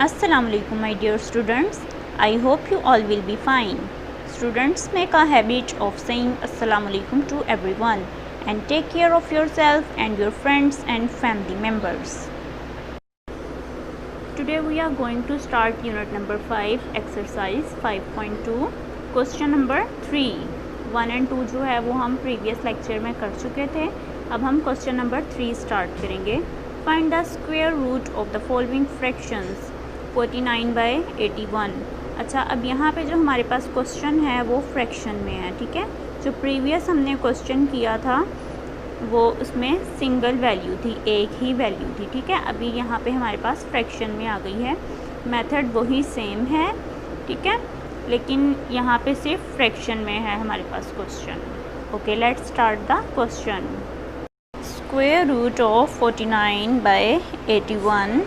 Assalamualaikum my dear students. I hope you all will be fine. Students, make a habit of saying Assalamualaikum to everyone and take care of yourself and your friends and family members. Today we are going to start unit number 5 exercise 5.2 question number 3. 1 and 2 जो है वो हम previous lecture में कर चुके थे. अब हम question number 3 start करेंगे. Find the square root of the following fractions 49/81. अच्छा, अब यहाँ पे जो हमारे पास क्वेश्चन है वो फ्रैक्शन में है. ठीक है, जो प्रीवियस हमने क्वेश्चन किया था वो उसमें सिंगल वैल्यू थी, एक ही वैल्यू थी. ठीक है, अभी यहाँ पे हमारे पास फ्रैक्शन में आ गई है. मेथड वही सेम है. ठीक है, लेकिन यहाँ पे सिर्फ फ्रैक्शन में है हमारे पास question. Okay, let's start the question. Square root of 49/81.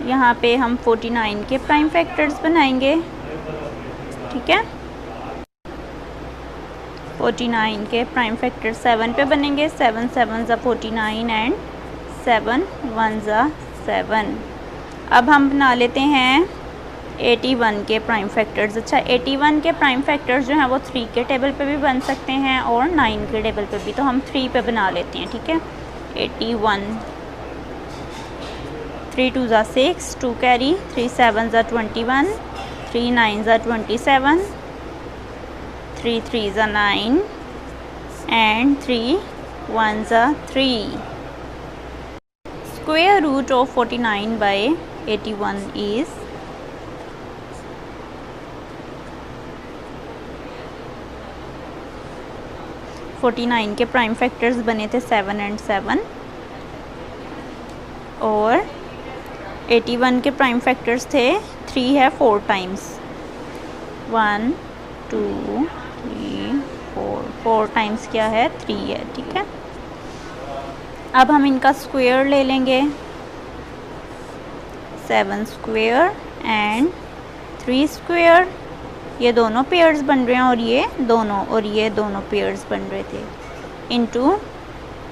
यहाँ पे हम 49 के प्राइम फैक्टर्स बनाएंगे. ठीक है, 49 के प्राइम फैक्टर 7 पे बनेंगे. 7 7 49 एंड 7 1 7. अब हम बना लेते हैं 81 के प्राइम फैक्टर्स. अच्छा, 81 के प्राइम फैक्टर्स जो हैं वो 3 के टेबल पे भी बन सकते हैं और 9 के टेबल पे भी. तो हम 3 पे बना लेते हैं. ठीक है, 81. 3 2 6, 2 carry, 3 7 21, 3 9 27, 3 3 9 and 3 1 3. Square root of 49/81 is 49 के प्राइम फैक्टर्स बने थे 7 and 7 और 81 के प्राइम फैक्टर्स थे 3 है 4 टाइम्स. 1 2 3 4 टाइम्स क्या है 3 है. ठीक है, अब हम इनका स्क्वायर ले लेंगे. 7 स्क्वायर एंड 3 स्क्वायर. ये दोनों पेयर्स बन रहे हैं और ये दोनों पेयर्स बन रहे थे इनटू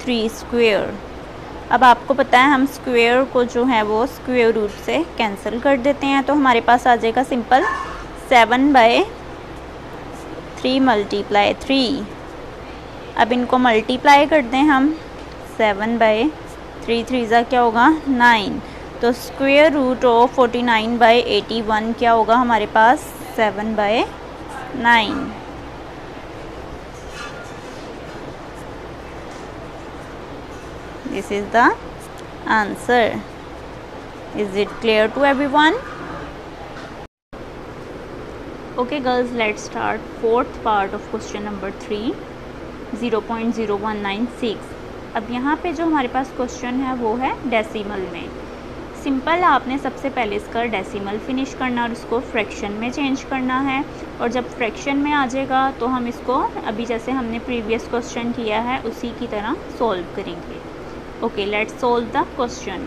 3 स्क्वायर. अब आपको पता है हम स्क्वायर को जो है वो स्क्वायर रूट से कैंसिल कर देते हैं. तो हमारे पास आ जाएगा सिंपल 7/3 मल्टीप्लाई 3. अब इनको मल्टीप्लाई कर दें हम. 7/3 3 क्या होगा 9. तो स्क्वायर रूट ऑफ 49/81 क्या होगा हमारे पास 7/9. This is the answer. Is it clear to everyone? Okay girls, let's start fourth part of question number 3, 0.0196. अब यहाँ पे जो हमारे पास क्वेश्चन है वो है डेसिमल में. सिंपल, आपने सबसे पहले इसका डेसिमल फिनिश करना और इसको फ्रैक्शन में चेंज करना है. और जब फ्रैक्शन में आ जाएगा तो हम इसको अभी जैसे हमने प्रीवियस क्वेश्चन किया है उसी की तरह सॉल्व करेंगे. Okay, let's solve the question.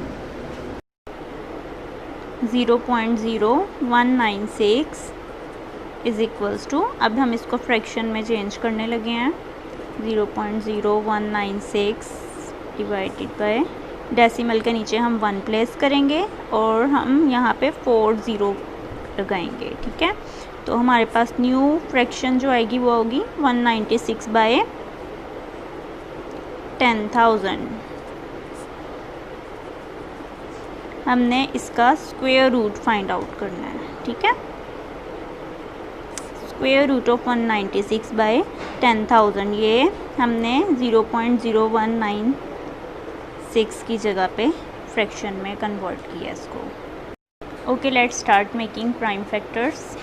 0.0196 is equals to, अब हम इसको फ्रैक्शन में चेंज करने लगे हैं. 0.0196 डिवाइडेड बाय, डेसिमल के नीचे हम 1 प्लेस करेंगे और हम यहाँ पे 4 0 लगाएंगे. ठीक है, तो हमारे पास न्यू फ्रैक्शन जो आएगी वो होगी 196/10,000. हमने इसका स्क्वायर रूट फाइंड आउट करना है. ठीक है, स्क्वायर रूट ऑफ 196/10,000 ये हमने 0.0196 की जगह पे फ्रैक्शन में कन्वर्ट किया इसको. Okay, let's start making prime factors.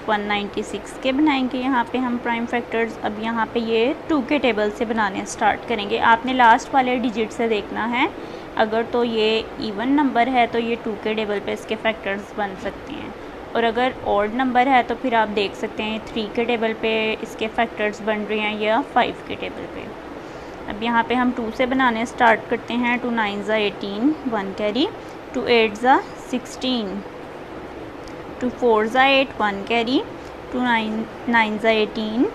196 के बनाएंगे यहाँ पे हम प्राइम फैक्टर्स. अब यहाँ पे ये 2 के टेबल से बनाने स्टार्ट करेंगे. आपने लास्ट वाले डिजिट से देखना है. अगर तो ये इवन नंबर है तो ये 2 के टेबल पे इसके फैक्टर्स बन सकते हैं, और अगर ऑड नंबर है तो फिर आप देख सकते हैं 3 के टेबल पे इसके फैक्टर्स बन रहे हैं या 5 के टेबल पे. अब यहाँ पे हम 2 से बनाने स्टार्ट करते हैं. 2 9 18, 1 कैरी, 2 8 16, 2 4 8, 1 कैरी, 2 9 18,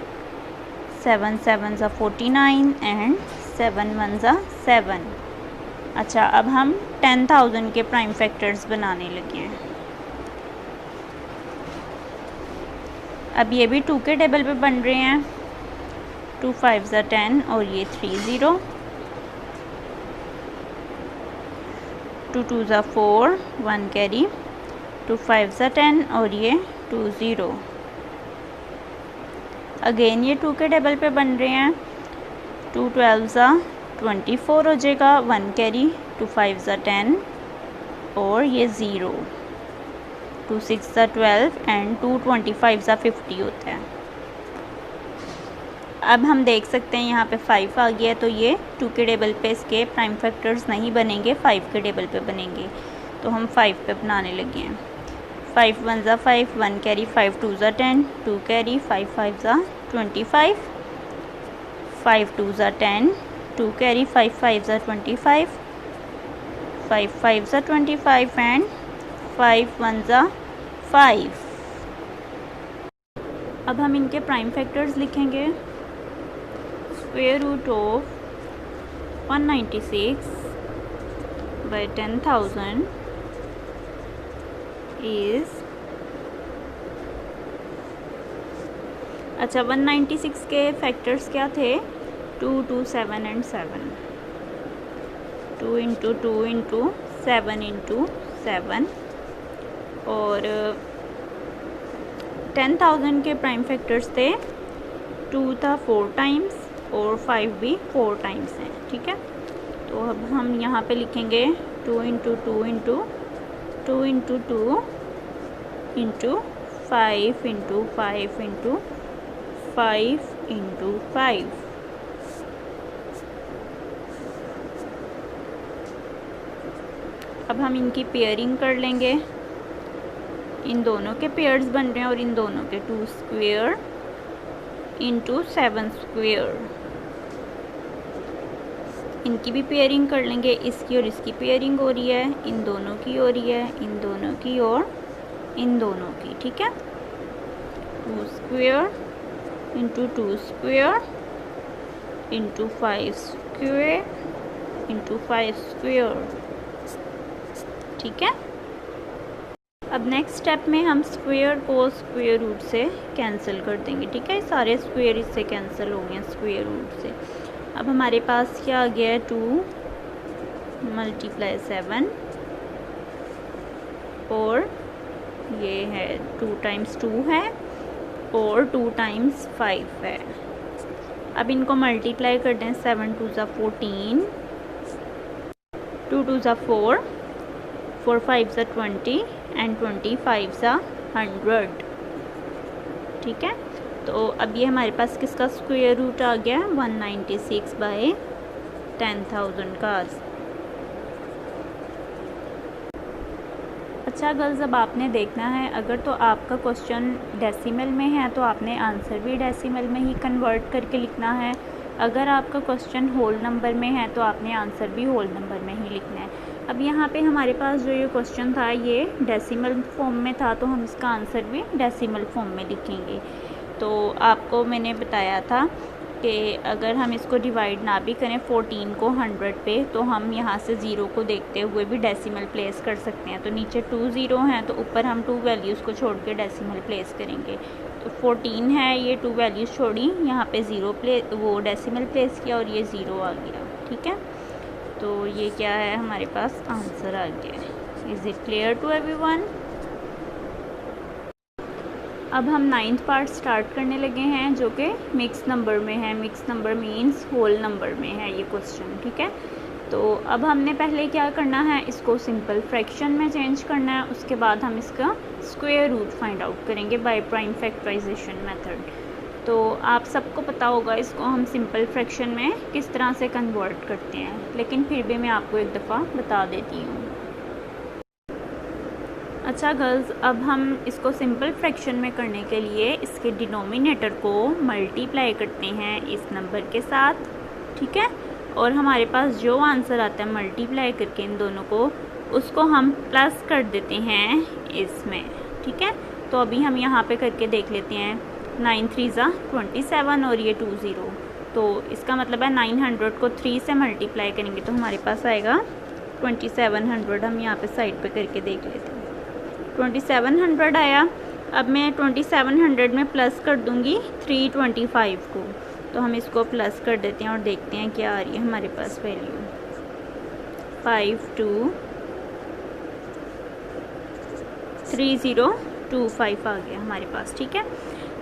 7 7 49 and 7 1 7. अच्छा, अब हम 10,000 के प्राइम फैक्टर्स बनाने लगे हैं। अब ये भी 2 के टेबल पे बन रहे हैं। 2 5 ज़ा 10 और ये 3 0, 2 2 ज़ा 4 1 कैरी, 2 5 ज़ा 10 और ये 2 0। अगेन ये 2 के टेबल पे बन रहे हैं। 2 12 ज़ा 24 हो जाएगा, 1 कैरी, 2 5 ज़ा 10 और ये 0, 2 6 ज़ा 12 एंड 2 25 ज़ा 50 होता है। अब हम देख सकते हैं यहाँ पे 5 आ गया, तो ये 2 के टेबल पे इसके प्राइम फैक्टर्स नहीं बनेंगे, 5 के टेबल पे बनेंगे। तो हम 5 पे बनाने लगे हैं। 5 1 ज़ा 5, 1 कैरी, 5 2 ज़ा 10, 2 कैरी, 5 5 ज़ा 25, 5 2 ज़ा 10, 2 कैरी, 5 5 ज़ा 25, 5 5 ज़ा 25 एंड 5 1 ज़ा 5। अब हम इनके प्राइम फैक्टर्स लिखेंगे। Square root of 196 by 10,000 is, अच्छा 196 के फैक्टर्स क्या थे? 2 2 7 एंड 7, 2 इंटू 2 इंटू 7 इंटू 7। और 10,000 के प्राइम फैक्टर्स थे, 2 था 4 टाइम्स और 5 भी 4 टाइम्स हैं, ठीक है। तो अब हम यहाँ पे लिखेंगे 2 into 2 into 2 into 2 into 5 into 5 into 5 into 5। अब हम इनकी पेयरिंग कर लेंगे। इन दोनों के पेयर्स बन रहे हैं और इन दोनों के 2 स्क्वेयर इंटू 7 स्क्वेयर, इनकी भी पेयरिंग कर लेंगे। इसकी और इसकी पेयरिंग हो रही है, इन दोनों की हो रही है, इन दोनों की और इन दोनों की, ठीक है। 2 square into 2 square into 5 square into 5 square, ठीक है। अब नेक्स्ट स्टेप में हम स्क्वेयर को स्क्वेयर रूट से कैंसिल कर देंगे, ठीक है। सारे स्क्वेयर इससे कैंसिल हो गए स्क्वेयर रूट से। अब हमारे पास क्या आ गया है? 2 × 7 और ये है 2 × 2 है और 2 × 5 है। अब इनको मल्टीप्लाई कर दें। 7 2 ज़ा 14, 2 2 ज़ा 4, 4 5 ज़ा 20 एंड 25 ज़ा 100, ठीक है। तो अब ये हमारे पास किसका स्क्वायर रूट आ गया? 196 बाई 10,000 का। अच्छा गर्ल्स, अब आपने देखना है, अगर तो आपका क्वेश्चन डेसिमल में है तो आपने आंसर भी डेसिमल में ही कन्वर्ट करके लिखना है। अगर आपका क्वेश्चन होल नंबर में है तो आपने आंसर भी होल नंबर में ही लिखना है। अब यहाँ पे हमारे पास जो ये क्वेश्चन था ये डेसिमल फॉर्म में था, तो हम इसका आंसर भी डेसिमल फॉर्म में लिखेंगे। तो आपको मैंने बताया था कि अगर हम इसको डिवाइड ना भी करें 14 को 100 पे, तो हम यहाँ से 0 को देखते हुए भी डेसिमल प्लेस कर सकते हैं। तो नीचे 2 0 हैं, तो ऊपर हम 2 वैल्यूज़ को छोड़ के डेसिमल प्लेस करेंगे। तो 14 है, ये 2 वैल्यूज़ छोड़ी, यहाँ पे 0 वो डेसिमल प्लेस किया और ये 0 आ गया, ठीक है। तो ये क्या है? हमारे पास आंसर आ गया। Is it clear to everyone? अब हम 9th पार्ट स्टार्ट करने लगे हैं, जो कि मिक्स नंबर में है। Mix number means whole number में है ये क्वेश्चन, ठीक है। तो अब हमने पहले क्या करना है, इसको सिंपल फ्रैक्शन में चेंज करना है। उसके बाद हम इसका स्क्वायर रूट फाइंड आउट करेंगे बाय प्राइम फैक्टराइजेशन मेथड। तो आप सबको पता होगा इसको हम सिंपल फ्रैक्शन में किस तरह से कन्वर्ट करते हैं, लेकिन फिर भी मैं आपको एक दफ़ा बता देती हूँ। अच्छा गर्ल्स, अब हम इसको सिंपल फ्रैक्शन में करने के लिए इसके डिनोमिनेटर को मल्टीप्लाई करते हैं इस नंबर के साथ, ठीक है। और हमारे पास जो आंसर आता है मल्टीप्लाई करके इन दोनों को, उसको हम प्लस कर देते हैं इसमें, ठीक है। तो अभी हम यहाँ पे करके देख लेते हैं। 9 3 ज़ा 27 और ये 2 0, तो इसका मतलब है 900 को 3 से मल्टीप्लाई करेंगे तो हमारे पास आएगा 2700। हम यहाँ पे साइड पे करके देख लेते हैं। 2700 आया। अब मैं 2700 में प्लस कर दूँगी 325 को, तो हम इसको प्लस कर देते हैं और देखते हैं क्या आ रही है हमारे पास वैल्यू। 523025 आ गया हमारे पास। ठीक है,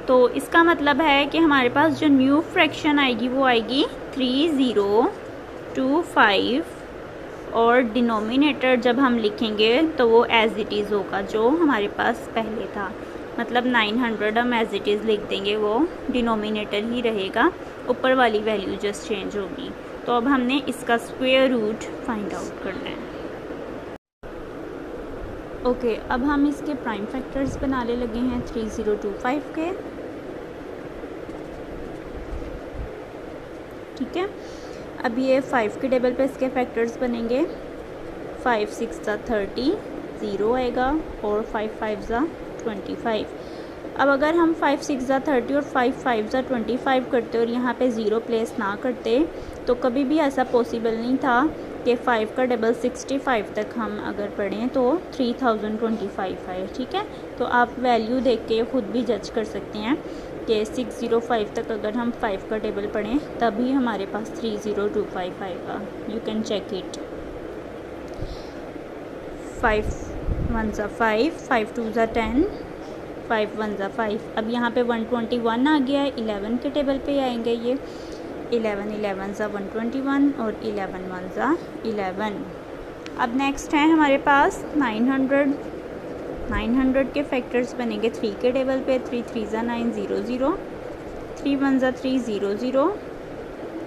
तो इसका मतलब है कि हमारे पास जो न्यू फ्रैक्शन आएगी वो आएगी 3025, और डिनोमिनेटर जब हम लिखेंगे तो वो एज इट इज़ होगा जो हमारे पास पहले था। मतलब 900 हम एज इट इज़ लिख देंगे, वो डिनोमिनेटर ही रहेगा, ऊपर वाली वैल्यू जस्ट चेंज होगी। तो अब हमने इसका स्क्वायर रूट फाइंड आउट करना है। ओके, अब हम इसके प्राइम फैक्टर्स बनाने लगे हैं 3025 के। ठीक है, अब ये 5 के टेबल पे इसके फैक्टर्स बनेंगे। 5 6 ज़ा 30, 0 आएगा, और 5 5 ज़ा 25। अब अगर हम 5 6 ज़ा 30 और 5 5 ज़ा 25 करते और यहाँ पे 0 प्लेस ना करते तो कभी भी ऐसा पॉसिबल नहीं था कि 5 का टेबल 65 तक हम अगर पढ़ें तो 3025 आए। ठीक है, तो आप वैल्यू देख के ख़ुद भी जज कर सकते हैं कि 605 तक अगर हम 5 का टेबल पढ़ें तभी हमारे पास 3025 आएगा। You can check it. 5 1 ज़ा 5, 5 2 ज़ा 10, 5 1 ज़ा 5। अब यहाँ पे 121 आ गया है, 11 के टेबल पे आएंगे ये। 11 11 ज़ा 121 और 11 1 ज़ा 11। अब नेक्स्ट है हमारे पास 900। 900 के फैक्टर्स बनेंगे 3 के टेबल पे। 3 3 ज़ा 9, 0 0, 3 1 ज़ा 3, 0 0,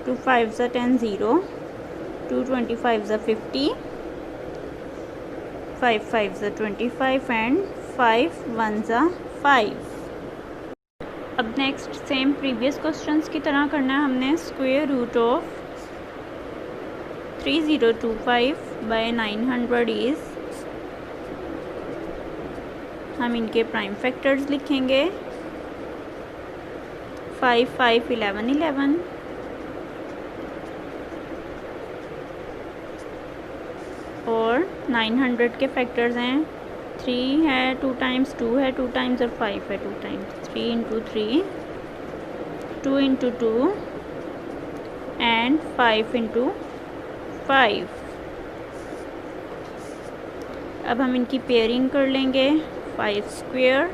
2 5 ज़ा 10, 0, 2 25 ज़ा 50, 5 5 ज़ा 25 एंड 5 1 ज़ा 5। अब नेक्स्ट सेम प्रीवियस क्वेश्चंस की तरह करना है हमने। Square root of 3025 by 900 is, हम इनके प्राइम फैक्टर्स लिखेंगे। 5 5 11 11, और 900 के फैक्टर्स हैं 3 है 2 टाइम्स, 2 है 2 टाइम्स, और 5 है 2 times. 3 into 3, 2 into 2 and 5 into 5। अब हम इनकी पेयरिंग कर लेंगे। 5 स्क्वेयर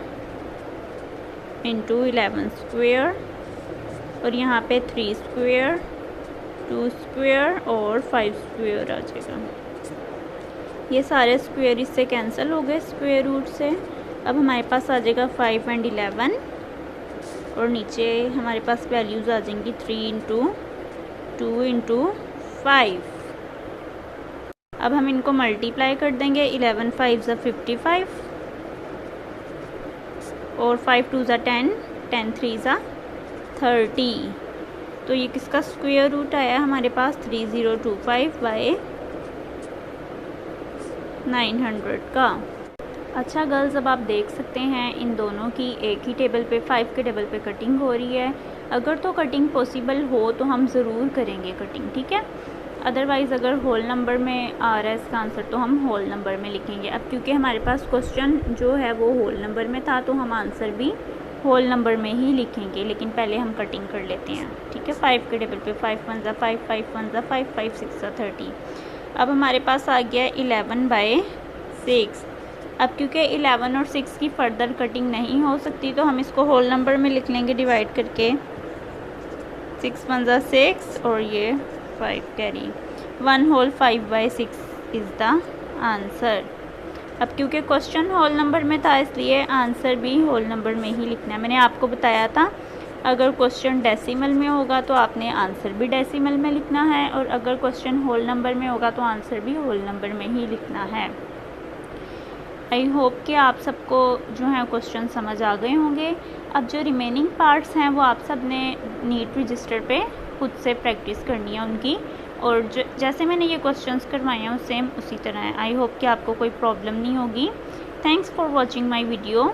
इंटू 11 स्क्वेयर, और यहाँ पे 3 स्क्वेयर, 2 स्क्वेयर और 5 स्क्वेयर आ जाएगा। ये सारे स्क्वेयर इससे कैंसिल हो गए स्क्वेयर रूट से। अब हमारे पास आ जाएगा 5 एंड 11, और नीचे हमारे पास वैल्यूज़ आ जाएंगी 3 इंटू 2 इंटू 5। अब हम इनको मल्टीप्लाई कर देंगे। 11 5 ज़ा 55, और 5 2 ज़ा 10, 10 3 ज़ा 30। तो ये किसका स्क्वायर रूट आया हमारे पास? 3025 बाय 900 का। अच्छा गर्ल्स, अब आप देख सकते हैं इन दोनों की एक ही टेबल पे 5 के टेबल पे कटिंग हो रही है। अगर तो कटिंग पॉसिबल हो तो हम ज़रूर करेंगे कटिंग, ठीक है। अदरवाइज़ अगर होल नंबर में आ रहा है इसका आंसर तो हम होल नंबर में लिखेंगे। अब क्योंकि हमारे पास क्वेश्चन जो है वो होल नंबर में था तो हम आंसर भी होल नंबर में ही लिखेंगे, लेकिन पहले हम कटिंग कर लेते हैं, ठीक है। 5 के टेबल पे 5 1 ज़ा 5, 5 1 ज़ा 5, 5 6 ज़ा 30। अब हमारे पास आ गया 11 बाय 6। अब क्योंकि 11 और 6 की फर्दर कटिंग नहीं हो सकती तो हम इसको होल नंबर में लिख लेंगे डिवाइड करके। 6 1 ज़ा 6 और ये 5 carry 1 whole 5 by 6 is the answer. अब क्योंकि क्वेश्चन होल नंबर में था इसलिए आंसर भी होल नंबर में ही लिखना है। मैंने आपको बताया था अगर क्वेश्चन डेसिमल में होगा तो आपने आंसर भी डेसिमल में लिखना है, और अगर क्वेश्चन होल नंबर में होगा तो आंसर भी होल नंबर में ही लिखना है। आई होप कि आप सबको जो है क्वेश्चन समझ आ गए होंगे। अब जो रिमेनिंग पार्ट्स हैं वो आप सब ने नीट रजिस्टर पे खुद से प्रैक्टिस करनी है उनकी, और जैसे मैंने ये क्वेश्चंस करवाए हैं सेम उसी तरह है। आई होप कि आपको कोई प्रॉब्लम नहीं होगी। Thanks for watching my video.